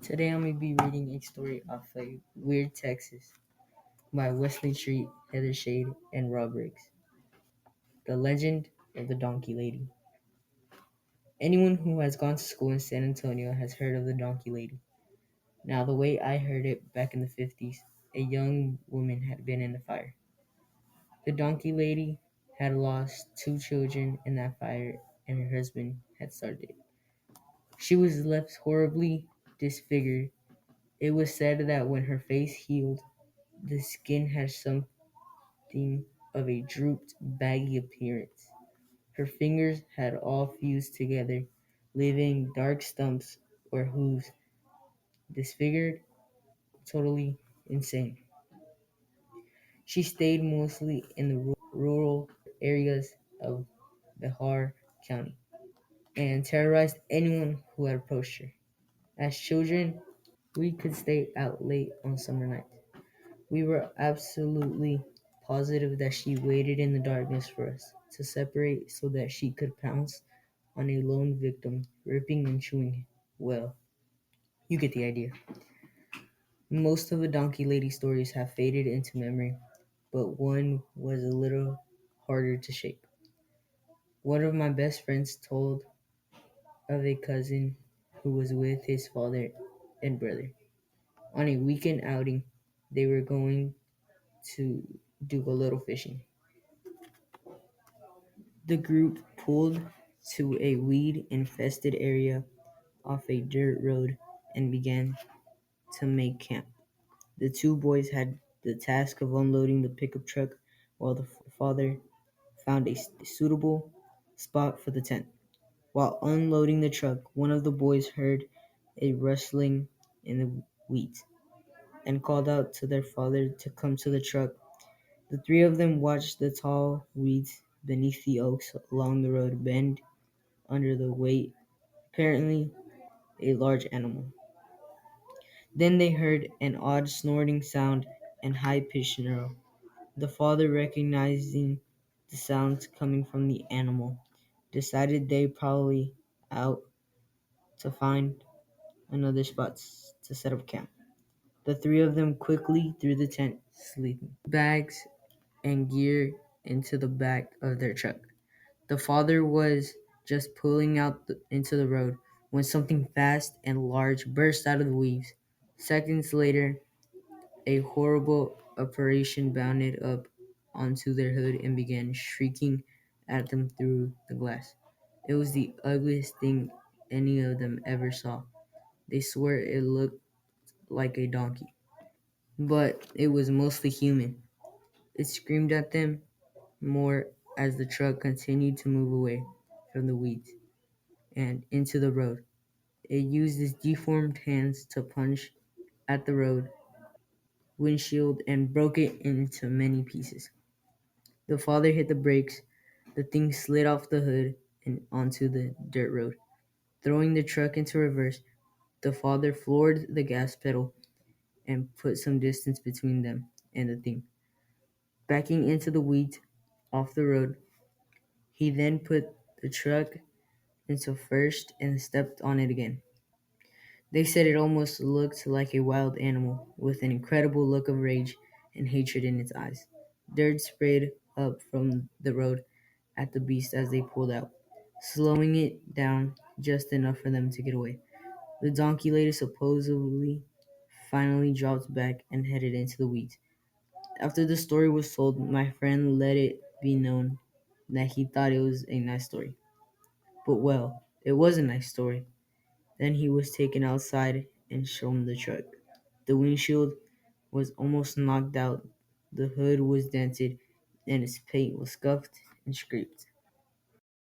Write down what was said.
Today I'm going to be reading a story off of Weird Texas by Wesley Treat, Heather Shade, and Rob Riggs. The Legend of the Donkey Lady. Anyone who has gone to school in San Antonio has heard of the Donkey Lady. Now, the way I heard it back in the 50s, a young woman had been in a fire. The Donkey Lady had lost two children in that fire, and her husband had started it. She was left horribly disfigured. It was said that when her face healed, the skin had something of a drooped, baggy appearance. Her fingers had all fused together, leaving dark stumps or hooves. Disfigured, totally insane. She stayed mostly in the rural areas of Bihar County and terrorized anyone who had approached her. As children, we could stay out late on summer nights. We were absolutely positive that she waited in the darkness for us to separate so that she could pounce on a lone victim, ripping and chewing. Well, you get the idea. Most of the Donkey Lady stories have faded into memory, but one was a little harder to shake. One of my best friends told of a cousin who was with his father and brother. On a weekend outing, they were going to do a little fishing. The group pulled to a weed-infested area off a dirt road and began to make camp. The two boys had the task of unloading the pickup truck while the father found a suitable spot for the tent. While unloading the truck, one of the boys heard a rustling in the weeds and called out to their father to come to the truck. The three of them watched the tall weeds beneath the oaks along the road bend under the weight, apparently a large animal. Then they heard an odd snorting sound and high-pitched snarl. The father, recognizing the sounds coming from the animal, decided they probably out to find another spot to set up camp. The three of them quickly threw the tent, sleeping bags, and gear into the back of their truck. The father was just pulling out into the road when something fast and large burst out of the weeds. Seconds later, a horrible apparition bounded up onto their hood and began shrieking at them through the glass. It was the ugliest thing any of them ever saw. They swear it looked like a donkey, but it was mostly human. It screamed at them more as the truck continued to move away from the weeds and into the road. It used its deformed hands to punch at the road windshield and broke it into many pieces. The father hit the brakes. The thing slid off the hood and onto the dirt road. Throwing the truck into reverse, the father floored the gas pedal and put some distance between them and the thing. Backing into the weeds off the road, he then put the truck into first and stepped on it again. They said it almost looked like a wild animal, with an incredible look of rage and hatred in its eyes. Dirt sprayed up from the road at the beast as they pulled out, slowing it down just enough for them to get away. The donkey lady supposedly finally dropped back and headed into the weeds. After the story was told, my friend let it be known that he thought it was a nice story. But well, it was a nice story. Then he was taken outside and shown the truck. The windshield was almost knocked out, the hood was dented, and its paint was scuffed and scraped.